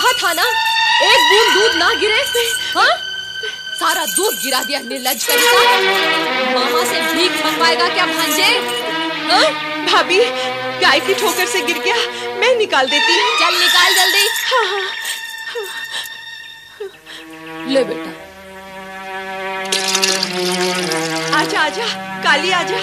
कहा था ना, एक बूंद दूध ना गिरे। हाँ, सारा दूध गिरा दिया निर्लज्ज तरीका। मामा से भीख मंगवाएगा क्या भांजे? हाँ? भाभी, गाय की ठोकर से गिर गया, मैं निकाल देती हूँ। चल निकाल जल्दी। हाँ हाँ। ले बेटा। आजा आजा काली, आजा।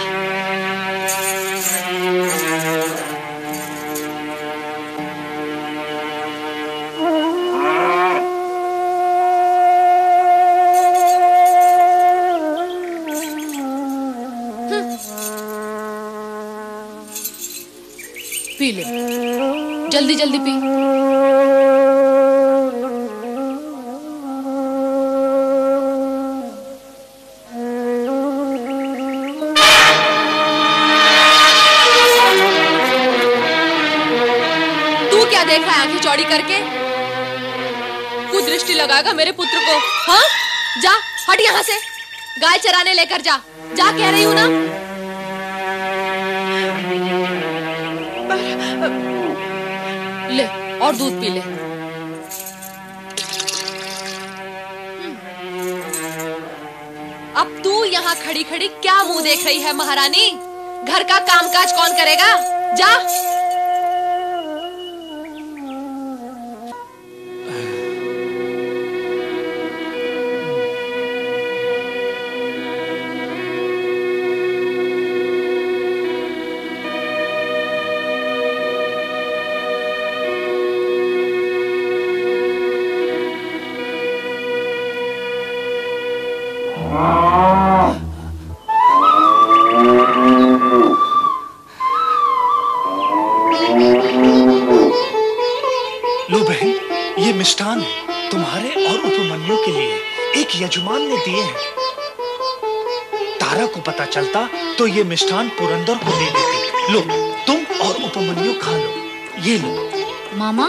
पी ले, जल्दी जल्दी पी। देख रहा है आंखें चौड़ी करके? कुदृष्टि लगाएगा मेरे पुत्र को। हाँ, जा हट यहाँ से, गाय चराने लेकर जा। जा कह रही हूँ ना। ले और दूध पी ले। अब तू यहाँ खड़ी खड़ी क्या मुंह देख रही है महारानी? घर का कामकाज कौन करेगा? जा। लो बहन, ये मिष्ठान है तुम्हारे और उपमन्यु के लिए, एक यजमान ने दिए हैं। तारा को पता चलता तो ये मिष्ठान पुरंदर को दे देती। लो, तुम और उपमन्यु खा लो। ये लो। मामा,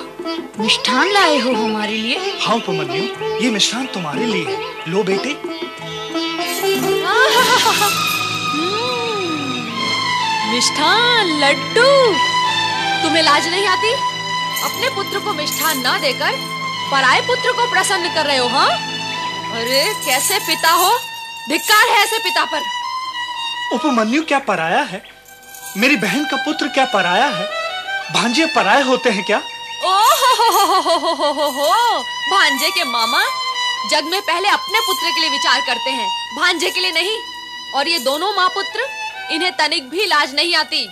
मिष्ठान लाए हो हमारे लिए? हाँ उपमन्यु, ये मिष्ठान तुम्हारे लिए है। लो बेटे। मिष्ठान, लड्डू। तुम्हें लाज नहीं आती? अपने पुत्र को मिष्ठान ना देकर पराये पुत्र को प्रसन्न कर रहे हो। हाँ, अरे कैसे पिता हो? धिक्कार है ऐसे पिता पर। उपमन्यु क्या पराया है? मेरी बहन का पुत्र क्या पराया है? भांजे पराये होते हैं क्या? ओहो, भांजे के मामा जग में पहले अपने पुत्र के लिए विचार करते हैं, भांजे के लिए नहीं। और ये दोनों माँ पुत्र, इन्हें तनिक भी लाज नहीं आती।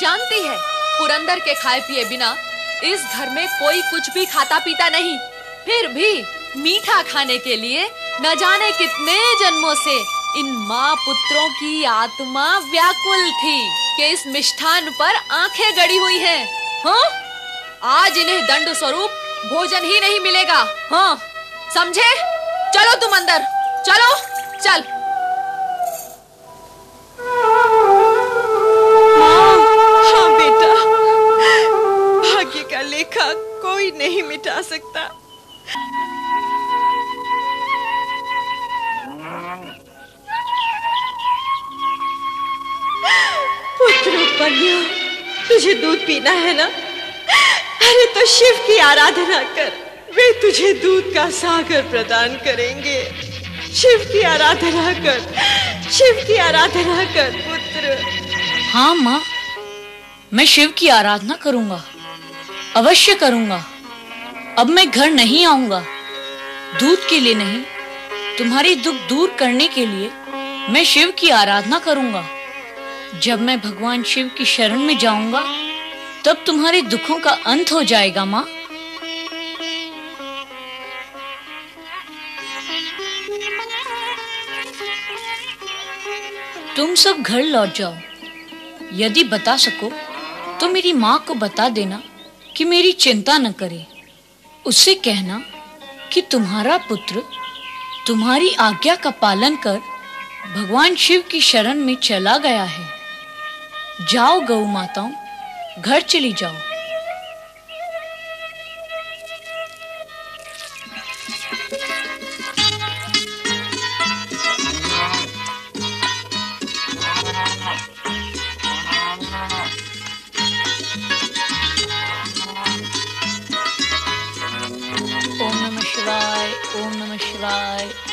जानती है, पुरंदर के खाए पिए बिना इस घर में कोई कुछ भी खाता पीता नहीं। फिर भी मीठा खाने के लिए न जाने कितने जन्मों से इन माँ पुत्रों की आत्मा व्याकुल थी कि इस मिष्ठान पर आंखें गड़ी हुई हैं। हाँ, आज इन्हें दंड स्वरूप भोजन ही नहीं मिलेगा। हाँ, समझे? चलो तुम अंदर, चलो, चल। हाँ बेटा, भाग्य का लेखा कोई नहीं मिटा सकता। पुत्र उपमन्यु, तुझे दूध पीना है ना? अरे तो शिव की आराधना कर, वे तुझे दूध का सागर प्रदान करेंगे। शिव की आराधना कर, शिव की आराधना कर पुत्र। हाँ माँ, मैं शिव की आराधना करूंगा, अवश्य करूंगा। अब मैं घर नहीं आऊंगा, दूध के लिए नहीं, तुम्हारी दुख दूर करने के लिए मैं शिव की आराधना करूंगा। जब मैं भगवान शिव की शरण में जाऊंगा, तब तुम्हारे दुखों का अंत हो जाएगा माँ। तुम सब घर लौट जाओ। यदि बता सको तो मेरी माँ को बता देना कि मेरी चिंता न करे। उससे कहना कि तुम्हारा पुत्र तुम्हारी आज्ञा का पालन कर भगवान शिव की शरण में चला गया है। जाओ गौ माताओं, घर चली जाओ।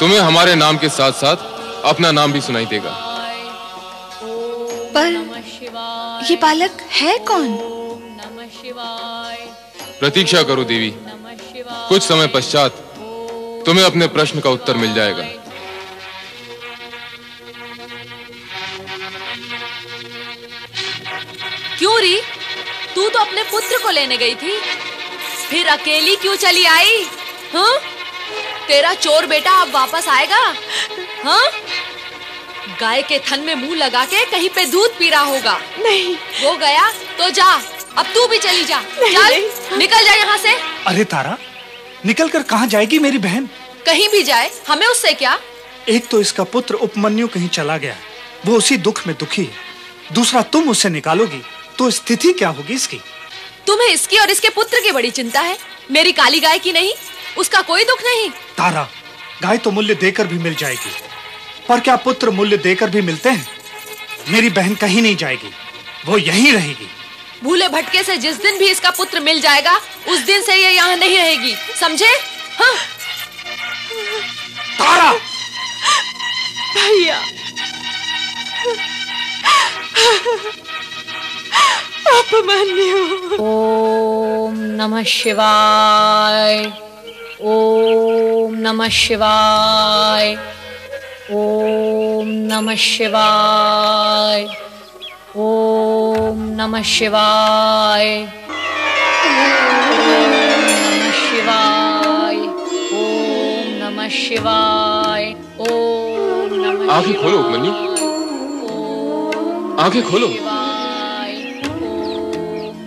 तुम्हें हमारे नाम के साथ साथ अपना नाम भी सुनाई देगा। पर ये बालक है कौन? प्रतीक्षा करो देवी, कुछ समय पश्चात तुम्हें अपने प्रश्न का उत्तर मिल जाएगा। क्यों री, तू तो अपने पुत्र को लेने गई थी, फिर अकेली क्यों चली आई? हाँ? तेरा चोर बेटा अब वापस आएगा? हाँ? गाय के थन में मुंह लगा के कहीं पे दूध पी रहा होगा। नहीं, वो गया तो जा, अब तू भी चली जा। चल, निकल जा यहाँ से। अरे तारा, निकल कर कहाँ जाएगी मेरी बहन? कहीं भी जाए, हमें उससे क्या? एक तो इसका पुत्र उपमन्यु कहीं चला गया, वो उसी दुख में दुखी है। दूसरा तुम उसे निकालोगी तो स्थिति क्या होगी इसकी? तुम्हें इसकी और इसके पुत्र की बड़ी चिंता है, मेरी काली गाय की नहीं। उसका कोई दुख नहीं। तारा, गाय तो मूल्य देकर भी मिल जाएगी, पर क्या पुत्र मूल्य देकर भी मिलते हैं? मेरी बहन कहीं नहीं जाएगी, वो यहीं रहेगी। भूले भटके से जिस दिन भी इसका पुत्र मिल जाएगा, उस दिन से ये यहाँ नहीं रहेगी, समझे? हाँ? तारा! भैया, उपमन्यु। ओम नमः शिवाय, ओम नमः शिवाय, ओम नमः शिवाय, ओम नमः शिवाय, ओम नमः शिवाय, ओम नमः शिवाय, ओम नमः। आंखें खोलो उपमन्यु, आंखें खोलो। ओम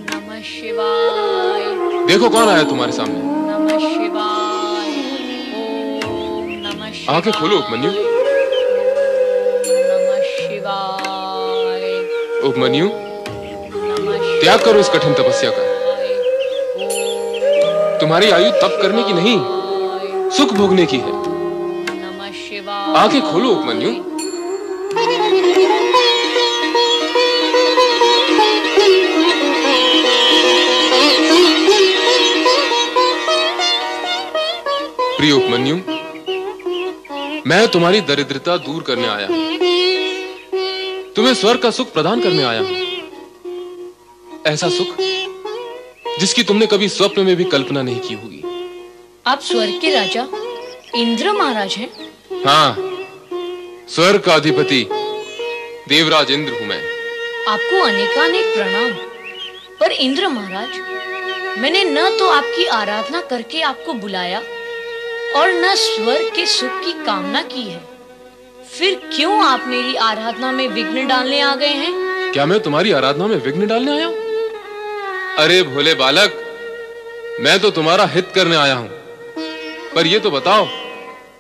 नमः शिवाय। देखो कौन आया तुम्हारे सामने। नमः शिवाय, ओम नमः शिवाय। आंखें खोलो उपमन्यु। नमः शिवाय। उपमन्यु, त्याग करो इस कठिन तपस्या का। तुम्हारी आयु तप करने की नहीं, सुख भोगने की है। नमः शिवाय। आंखें खोलो उपमन्यु। प्रिय उपमन्यु, मैं तुम्हारी दरिद्रता दूर करने आया हूं, तुम्हें स्वर्ग का सुख प्रदान करने आया हूं। ऐसा सुख जिसकी तुमने कभी स्वप्न में भी कल्पना नहीं की होगी। आप स्वर्ग के राजा इंद्र महाराज हैं? हाँ, स्वर्ग का अधिपति देवराज इंद्र हूं मैं। आपको अनेकानेक प्रणाम। पर इंद्र महाराज, मैंने न तो आपकी आराधना करके आपको बुलाया और न स्वर्ग के सुख की कामना की है, फिर क्यों आप मेरी आराधना में विघ्न डालने आ गए हैं? क्या मैं तुम्हारी आराधना में विघ्न डालने आया हूं? अरे भोले बालक, मैं तो तुम्हारा हित करने आया हूं, पर ये तो बताओ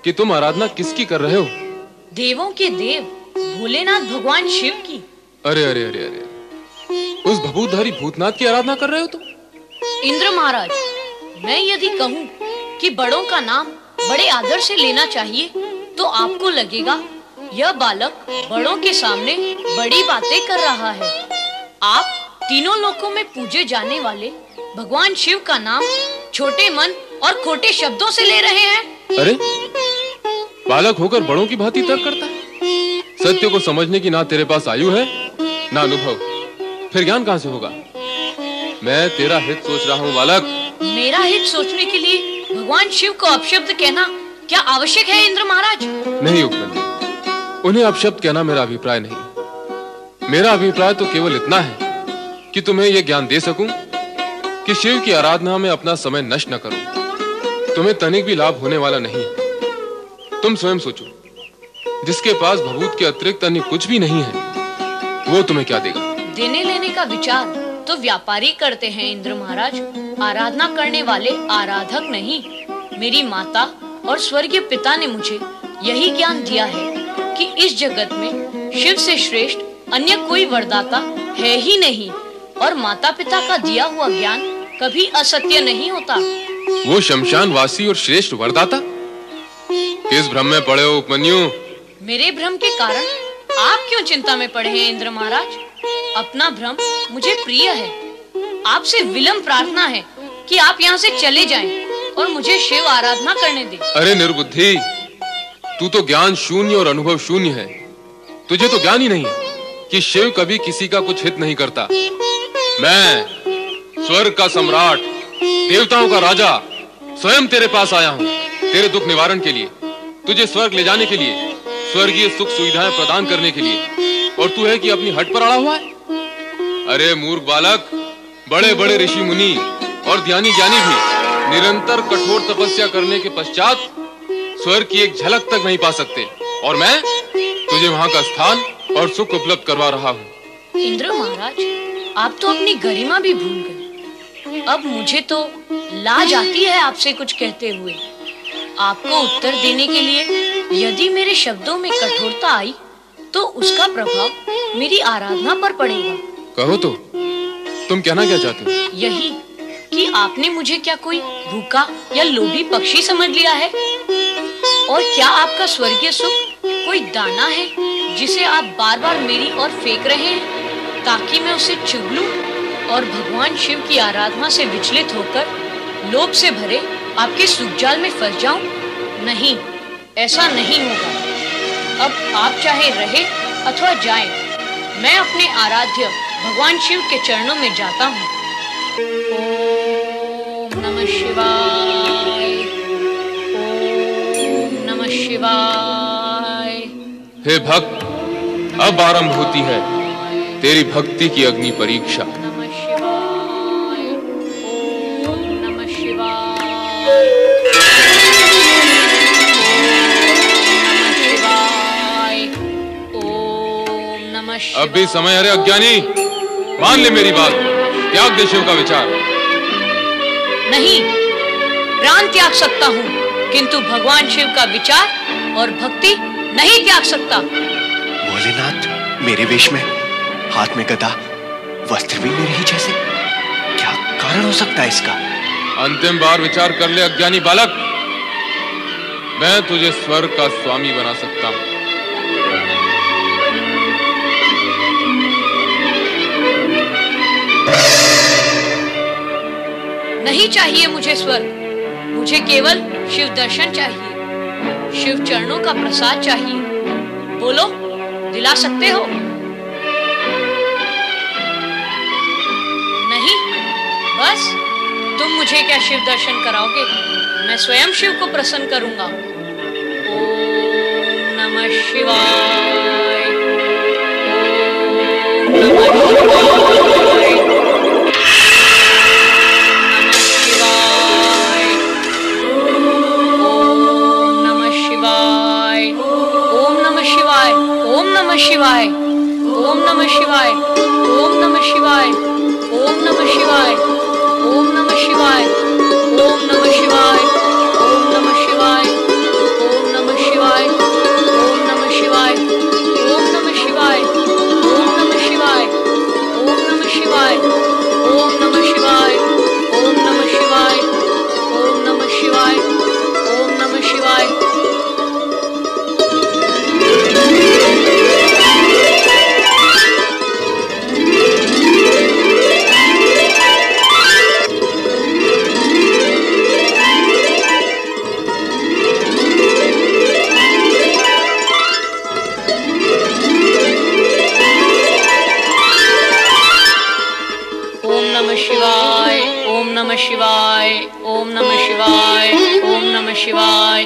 कि तुम आराधना किसकी कर रहे हो? देवों के देव भोलेनाथ भगवान शिव की। अरे अरे अरे अरे, उस भभूतधारी भूतनाथ की आराधना कर रहे हो तुम? इंद्र महाराज, मैं यदि कहूँ कि बड़ों का नाम बड़े आदर से लेना चाहिए, तो आपको लगेगा यह बालक बड़ों के सामने बड़ी बातें कर रहा है। आप तीनों लोकों में पूजे जाने वाले भगवान शिव का नाम छोटे मन और खोटे शब्दों से ले रहे हैं। अरे, बालक होकर बड़ों की भांति तर्क करता है। सत्य को समझने की ना तेरे पास आयु है, ना अनुभव, फिर ज्ञान कहां से होगा? मैं तेरा हित सोच रहा हूँ बालक। मेरा हित सोचने के लिए भगवान शिव को अपशब्द कहना क्या आवश्यक है इंद्र महाराज? नहीं उपमन्यु, उन्हें अपशब्द कहना मेरा अभिप्राय नहीं। मेरा अभिप्राय तो केवल इतना है कि तुम्हें यह ज्ञान दे सकूं कि शिव की आराधना में अपना समय नष्ट न करो। तुम्हें तनिक भी लाभ होने वाला नहीं है। तुम स्वयं सोचो, जिसके पास भभूत के अतिरिक्त अन्य कुछ भी नहीं है, वो तुम्हें क्या देगा? देने लेने का विचार तो व्यापारी करते हैं इंद्र महाराज, आराधना करने वाले आराधक नहीं। मेरी माता और स्वर्गीय पिता ने मुझे यही ज्ञान दिया है कि इस जगत में शिव से श्रेष्ठ अन्य कोई वरदाता है ही नहीं, और माता पिता का दिया हुआ ज्ञान कभी असत्य नहीं होता। वो शमशान वासी और श्रेष्ठ वरदाता? किस भ्रम में पड़े हो उपमन्यु? मेरे भ्रम के कारण आप क्यों चिंता में पड़े हैं इंद्र महाराज? अपना भ्रम मुझे प्रिय है। आपसे विलंब प्रार्थना है कि आप यहाँ से चले जाएं और मुझे शिव आराधना करने दें। अरे निर्बुद्धि, तू तो ज्ञान शून्य और अनुभव शून्य है। तुझे तो ज्ञान ही नहीं है कि शिव कभी किसी का कुछ हित नहीं करता। मैं स्वर्ग का सम्राट, देवताओं का राजा, स्वयं तेरे पास आया हूं तेरे दुख निवारण के लिए, तुझे स्वर्ग ले जाने के लिए, स्वर्गीय सुख सुविधाएं प्रदान करने के लिए। और तू है कि अपनी हट पर अड़ा हुआ है। अरे मूर्ख बालक, बड़े बड़े ऋषि मुनि और ध्यानी ज्ञानी भी निरंतर कठोर तपस्या करने के पश्चात स्वर्ग की एक झलक तक नहीं पा सकते, और मैं तुझे वहां का स्थान और सुख उपलब्ध करवा रहा हूँ। इंद्र महाराज, आप तो अपनी गरिमा भी भूल गए। अब मुझे तो लाज आती है आपसे कुछ कहते हुए। आपको उत्तर देने के लिए यदि मेरे शब्दों में कठोरता आई तो उसका प्रभाव मेरी आराधना पर पड़ेगा। कहो तो, तुम कहना क्या चाहते हो? यही कि आपने मुझे क्या कोई भूखा या लोभी पक्षी समझ लिया है, और क्या आपका स्वर्गीय सुख कोई दाना है जिसे आप बार बार मेरी ओर फेंक रहे हैं ताकि मैं उसे चुग लूं और भगवान शिव की आराधना से विचलित होकर लोभ से भरे आपके सुखजाल में फंस जाऊं? नहीं, ऐसा नहीं होगा। अब आप चाहे रहे अथवा जाएं, मैं अपने आराध्य भगवान शिव के चरणों में जाता हूँ। ओम नमः शिवाय, ओम नमः शिवाय। हे भक्त, अब आरंभ होती है तेरी भक्ति की अग्नि परीक्षा। नमः शिवाय, ओम नमः शिवाय, ओम नमः शिवाय। अब भी समय है रे अज्ञानी, मान ले मेरी बात, त्याग दे शिव का विचार। नहीं, प्राण त्याग सकता हूँ किंतु भगवान शिव का विचार और भक्ति नहीं त्याग सकता। भोलेनाथ, मेरे वेश में, हाथ में गदा, वस्त्र भी मेरे ही जैसे, क्या कारण हो सकता है इसका? अंतिम बार विचार कर ले अज्ञानी बालक, मैं तुझे स्वर्ग का स्वामी बना सकता हूँ। नहीं चाहिए मुझे स्वर्ग, मुझे केवल शिव दर्शन चाहिए, शिव चरणों का प्रसाद चाहिए। बोलो, दिला सकते हो? नहीं, बस तुम मुझे क्या शिव दर्शन कराओगे? मैं स्वयं शिव को प्रसन्न करूंगा। ओम नमः शिवाय, ओम नमः शिवाय, ओम नमः शिवाय, ओम नमः शिवाय, ओम नमः शिवाय, ओम नमः शिवाय, ओम नमः शिवाय, ओम नमः शिवाय, ओम नमः शिवाय, ओम नमः शिवाय, ओम नमः शिवाय, ओम नमः शिवाय, ओम नमः शिवाय, ओम नमः शिवाय, ओम नमः शिवाय, ओम नमः शिवाय, ओम नमः शिवाय, ओम नमः शिवाय, ओम नमः शिवाय। ओम नमः शिवाय, ओम नमः शिवाय, ओम नमः शिवाय, ओम नमः शिवाय।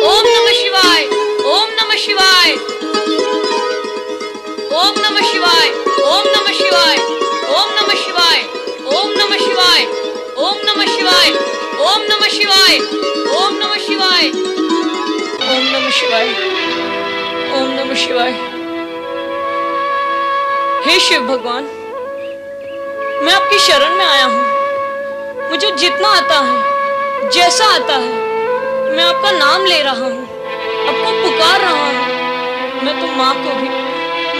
ओम नमः शिवाय, ओम नमः शिवाय, ओम नमः शिवाय, ओम नमः शिवाय, ओम नमः शिवाय, ओम नमः शिवाय, ओम नमः शिवाय, ओम नमः शिवाय, ओम नमः शिवाय, ओम नमः शिवाय, ओम नमः शिवाय। हे शिव भगवान, मैं आपकी शरण में आया हूँ। मुझे जितना आता है, जैसा आता है, मैं आपका नाम ले रहा हूँ, आपको पुकार रहा हूँ। मैं तो माँ को भी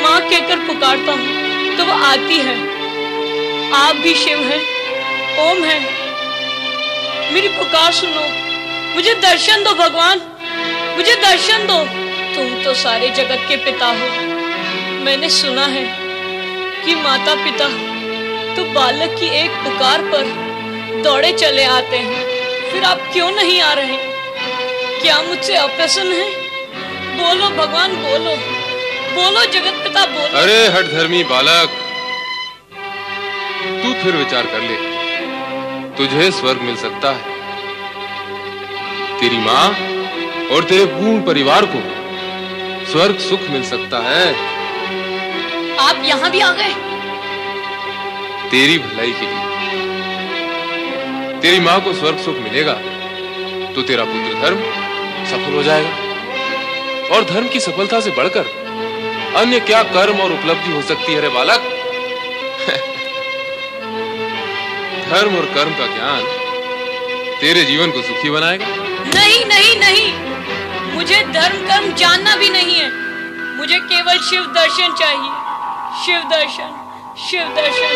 माँ कहकर पुकारता हूँ तो वो आती है। आप भी शिव हैं, ओम है। मेरी पुकार सुनो, मुझे दर्शन दो भगवान, मुझे दर्शन दो। तुम तो सारे जगत के पिता हो। मैंने सुना है कि माता पिता तो बालक की एक पुकार पर दौड़े चले आते हैं, फिर आप क्यों नहीं आ रहे? क्या मुझसे अप्रसन्न है? बोलो भगवान, बोलो बोलो जगत पिता, बोलो। अरे हठ धर्मी बालक, तू फिर विचार कर ले, तुझे स्वर्ग मिल सकता है। तेरी माँ और तेरे पूर्ण परिवार को स्वर्ग सुख मिल सकता है। आप यहाँ भी आ गए? तेरी भलाई के लिए। तेरी माँ को स्वर्ग सुख मिलेगा तो तेरा पुत्र धर्म सफल हो जाएगा, और धर्म की सफलता से बढ़कर अन्य क्या कर्म और उपलब्धि हो सकती है रे बालक? धर्म और कर्म का ज्ञान तेरे जीवन को सुखी बनाएगा। नहीं नहीं नहीं, मुझे धर्म कर्म जानना भी नहीं है। मुझे केवल शिव दर्शन चाहिए। शिव दर्शन, शिव दर्शन।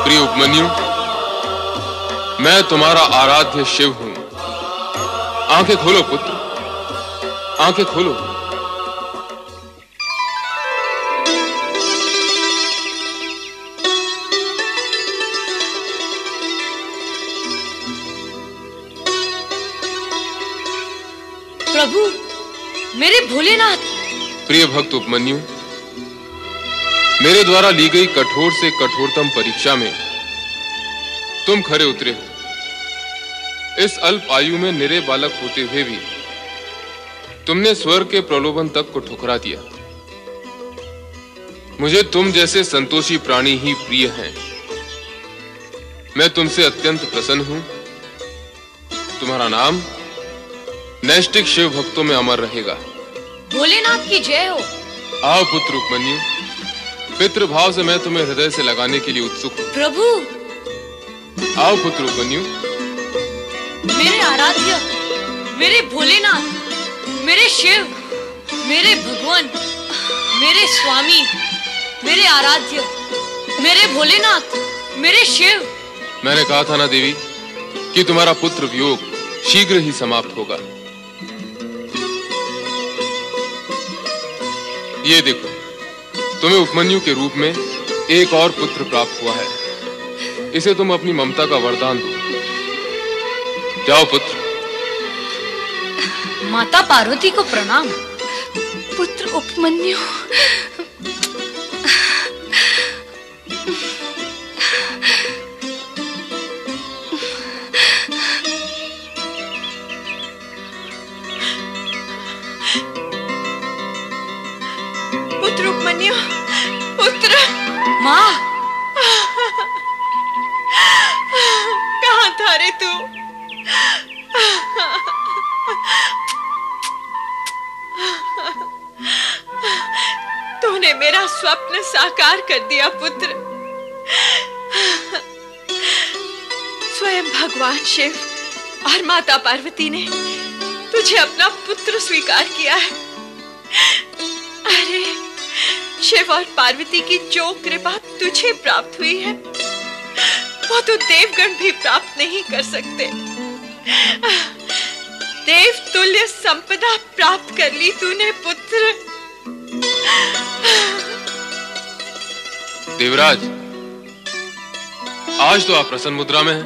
प्रिय उपमन्यु, मैं तुम्हारा आराध्य शिव हूं। आंखें खोलो पुत्र, आंखें खोलो। प्रभु, मेरे भोलेनाथ। प्रिय भक्त उपमन्यु, मेरे द्वारा ली गई कठोर से कठोरतम परीक्षा में तुम खरे उतरे हो। इस अल्प आयु में निरे बालक होते हुए भी तुमने स्वर्ग के प्रलोभन तक को ठुकरा दिया। मुझे तुम जैसे संतोषी प्राणी ही प्रिय हैं। मैं तुमसे अत्यंत प्रसन्न हूं। तुम्हारा नाम नैष्टिक शिव भक्तों में अमर रहेगा। भोलेनाथ की जय हो। आओ पुत्र उपमन्यु, पितृभाव से मैं तुम्हें हृदय से लगाने के लिए उत्सुक हूं। प्रभु, आओ पुत्र उपमन्यु। मेरे आराध्य, मेरे भोलेनाथ, मेरे शिव, मेरे भगवान, मेरे स्वामी, मेरे आराध्य, मेरे भोलेनाथ, मेरे शिव। मैंने कहा था ना देवी कि तुम्हारा पुत्र वियोग शीघ्र ही समाप्त होगा। ये देखो, तुम्हें उपमन्यु के रूप में एक और पुत्र प्राप्त हुआ है। इसे तुम अपनी ममता का वरदान दो। जाओ पुत्र। माता पार्वती को प्रणाम। पुत्र उपमन्यु, पुत्र उपमन्यु, पुत्र। माँ, कहाँ था रे तू? तूने मेरा स्वप्न साकार कर दिया पुत्र। स्वयं भगवान शिव और माता पार्वती ने तुझे अपना पुत्र स्वीकार किया है। अरे, शिव और पार्वती की जो कृपा तुझे प्राप्त हुई है वो तो देवगण भी प्राप्त नहीं कर सकते। देव तुल्य संपदा प्राप्त कर ली तूने पुत्र। देवराज, आज तो आप प्रसन्न मुद्रा में हैं,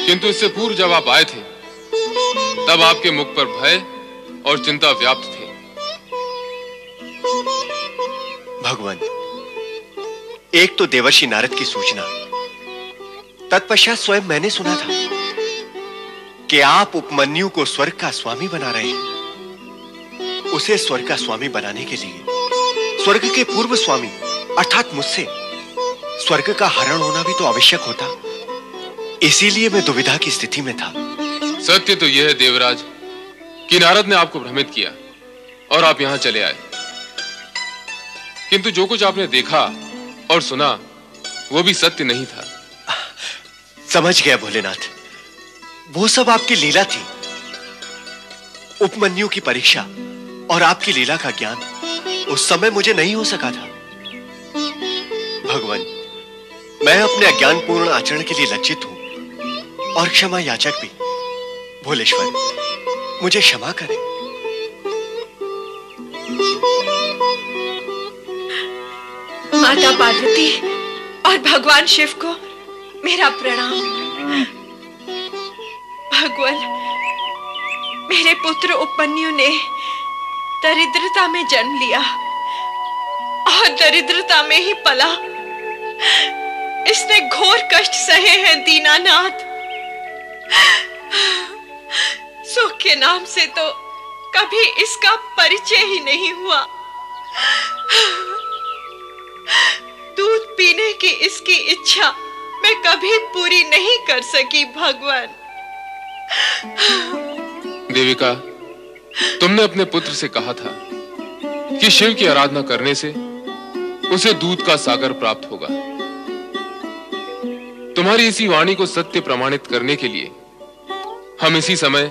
किंतु इससे पूर्व जब आप आए थे तब आपके मुख पर भय और चिंता व्याप्त थे। भगवान, एक तो देवर्षि नारद की सूचना, तत्पश्चात स्वयं मैंने सुना था कि आप उपमन्यु को स्वर्ग का स्वामी बना रहे हैं। उसे स्वर्ग का स्वामी बनाने के लिए स्वर्ग के पूर्व स्वामी अर्थात मुझसे स्वर्ग का हरण होना भी तो आवश्यक होता। इसीलिए मैं दुविधा की स्थिति में था। सत्य तो यह है देवराज कि नारद ने आपको भ्रमित किया और आप यहां चले आए, किंतु जो कुछ आपने देखा और सुना वो भी सत्य नहीं था। समझ गया भोलेनाथ, वो सब आपकी लीला थी। उपमन्यु की परीक्षा और आपकी लीला का ज्ञान उस समय मुझे नहीं हो सका था। भगवान, मैं अपने अज्ञानपूर्ण आचरण के लिए लज्जित हूं और क्षमा याचक भी। भोलेश्वर, मुझे क्षमा करें। माता पार्वती और भगवान शिव को मेरा प्रणाम। भगवान, मेरे पुत्र उपमन्यु ने दरिद्रता में जन्म लिया और दरिद्रता में ही पला। इसने घोर कष्ट सहे हैं दीनानाथ। सुख के नाम से तो कभी इसका परिचय ही नहीं हुआ। दूध पीने की इसकी इच्छा मैं कभी पूरी नहीं कर सकी। भगवान, देविका, तुमने अपने पुत्र से कहा था कि शिव की आराधना करने से उसे दूध का सागर प्राप्त होगा। तुम्हारी इसी वाणी को सत्य प्रमाणित करने के लिए हम इसी समय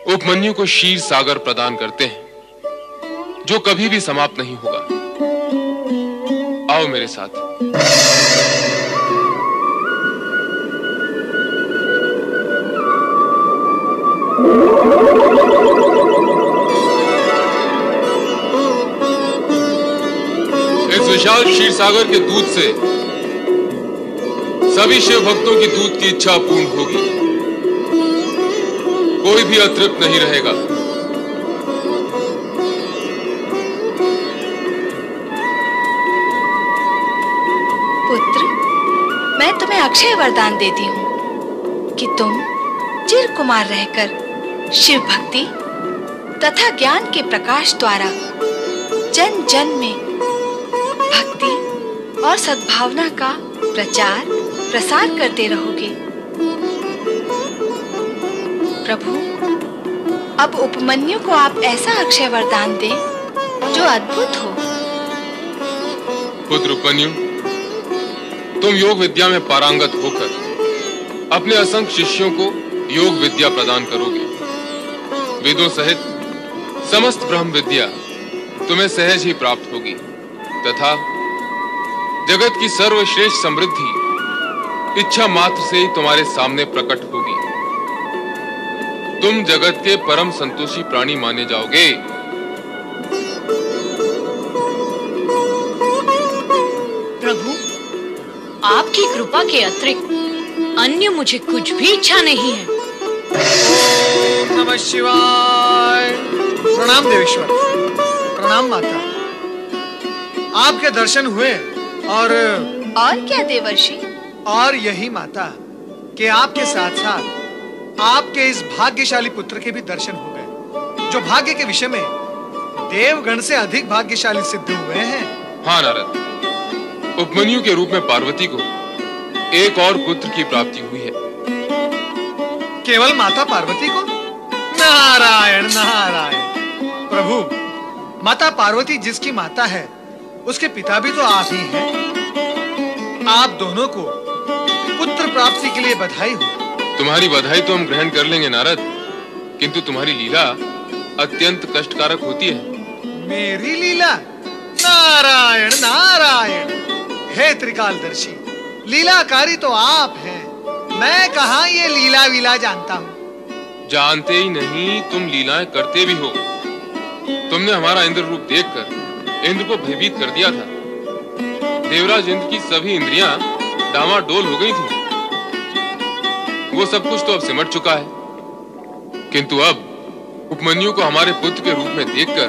उपमन्यु को क्षीर सागर प्रदान करते हैं, जो कभी भी समाप्त नहीं होगा। आओ मेरे साथ। विशाल क्षीर सागर के दूध से सभी शिव भक्तों की दूध की इच्छा पूर्ण होगी। कोई भी अतृप्त नहीं रहेगा। पुत्र, मैं तुम्हें अक्षय वरदान देती हूँ कि तुम चिर कुमार रहकर शिव भक्ति तथा ज्ञान के प्रकाश द्वारा जन जन में भक्ति और सद्भावना का प्रचार प्रसार करते रहोगे। प्रभु, अब उपमन्यु को आप ऐसा अक्षय वरदान दें जो अद्भुत हो। पुत्र उपमन्यु, तुम योग विद्या में पारंगत होकर अपने असंख्य शिष्यों को योग विद्या प्रदान करोगे। वेदों सहित समस्त ब्रह्म विद्या तुम्हें सहज ही प्राप्त होगी तथा जगत की सर्वश्रेष्ठ समृद्धि इच्छा मात्र से ही तुम्हारे सामने प्रकट होगी। तुम जगत के परम संतोषी प्राणी माने जाओगे। प्रभु, आपकी कृपा के अतिरिक्त अन्य मुझे कुछ भी इच्छा नहीं है। ओम नमः शिवाय। प्रणाम देवेश्वर। प्रणाम माता। आपके दर्शन हुए और क्या देवर्षि? और यही माता कि आपके साथ साथ आपके इस भाग्यशाली पुत्र के भी दर्शन हो गए, जो भाग्य के विषय में देवगण से अधिक भाग्यशाली सिद्ध हुए हैं। हाँ नारद, उपमन्यु के रूप में पार्वती को एक और पुत्र की प्राप्ति हुई है। केवल माता पार्वती को? नारायण नारायण। प्रभु, माता पार्वती जिसकी माता है उसके पिता भी तो आप ही हैं। आप दोनों को पुत्र प्राप्ति के लिए बधाई हो। तुम्हारी बधाई तो हम ग्रहण कर लेंगे नारद, किंतु तुम्हारी लीला अत्यंत कष्टकारक होती है। मेरी लीला? नारायण नारायण। हे त्रिकालदर्शी, लीलाकारी तो आप हैं। मैं कहाँ ये लीला वीला जानता हूँ। जानते ही नहीं, तुम लीलाएं करते भी हो। तुमने हमारा इंद्र रूप देखकर इंद्र को भयभीत कर दिया था। देवराज इंद्र की सभी इंद्रियां डामाडोल हो गई थी। वो सब कुछ तो अब सिमट चुका है, किंतु अब उपमन्यु को हमारे पुत्र के रूप में देखकर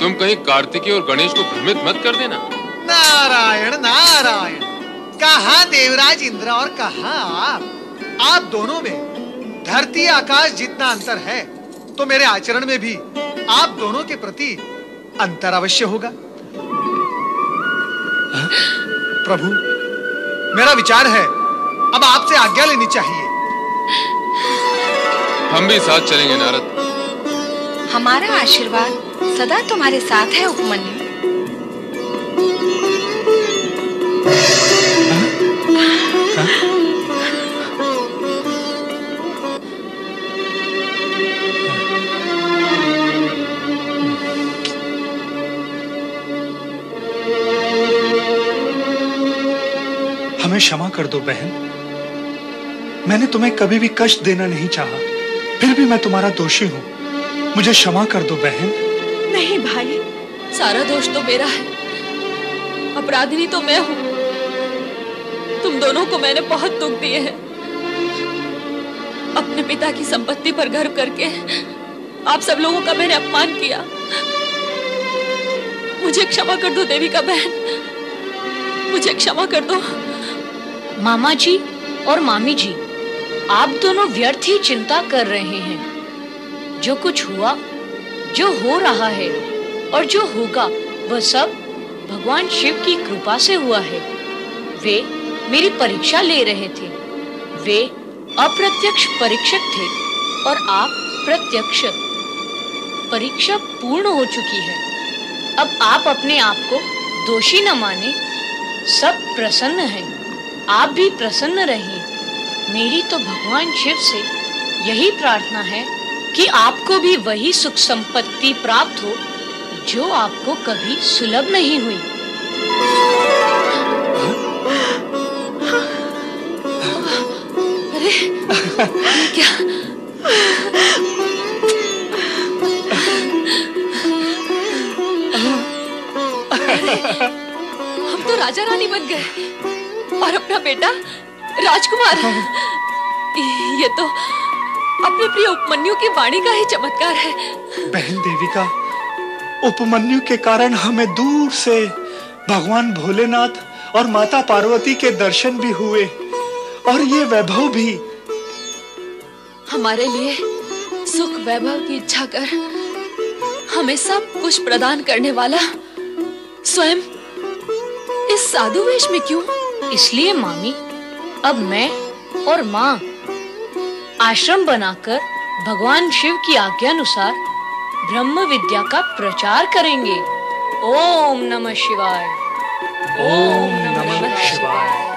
तुम कहीं कार्तिकेय और गणेश को भ्रमित मत कर देना। नारायण नारायण। कहाँ देवराज इंद्र और कहाँ आप दोनों में धरती आकाश जितना अंतर है, तो मेरे आचरण में भी आप दोनों के प्रति अंतर अवश्य होगा। प्रभु, मेरा विचार है अब आपसे आज्ञा लेनी चाहिए। हम भी साथ चलेंगे नारद। हमारा आशीर्वाद सदा तुम्हारे साथ है उपमन्यु। हमें क्षमा कर दो बहन। मैंने तुम्हें कभी भी कष्ट देना नहीं चाहा, फिर भी मैं तुम्हारा दोषी हूँ। मुझे क्षमा कर दो बहन। नहीं भाई, सारा दोष तो मेरा है, अपराधिनी तो मैं हूँ। तुम दोनों को मैंने बहुत दुख दिए हैं। अपने पिता की संपत्ति पर गर्व करके आप सब लोगों का मैंने अपमान किया। मुझे क्षमा कर दो देविका बहन, मुझे क्षमा कर दो। मामा जी और मामी जी, आप दोनों व्यर्थ ही चिंता कर रहे हैं। जो कुछ हुआ, जो हो रहा है और जो होगा, वह सब भगवान शिव की कृपा से हुआ है। वे मेरी परीक्षा ले रहे थे। वे अप्रत्यक्ष परीक्षक थे और आप प्रत्यक्ष। परीक्षा पूर्ण हो चुकी है। अब आप अपने आप को दोषी न माने। सब प्रसन्न हैं, आप भी प्रसन्न रहिए। मेरी तो भगवान शिव से यही प्रार्थना है कि आपको भी वही सुख संपत्ति प्राप्त हो जो आपको कभी सुलभ नहीं हुई। अरे क्या? गए और अपना बेटा राजकुमार। ये तो अपने प्रिय उपमन्यु की वाणी का ही चमत्कार है। बहन देविका, उपमन्यु के कारण हमें दूर से भगवान भोलेनाथ और माता पार्वती के दर्शन भी हुए और ये वैभव भी। हमारे लिए सुख वैभव की इच्छा कर हमें सब कुछ प्रदान करने वाला स्वयं इस साधु वेश में क्यों? इसलिए मामी, अब मैं और माँ आश्रम बनाकर भगवान शिव की आज्ञानुसार ब्रह्म विद्या का प्रचार करेंगे। ओम नमः शिवाय। ओम नमः शिवाय।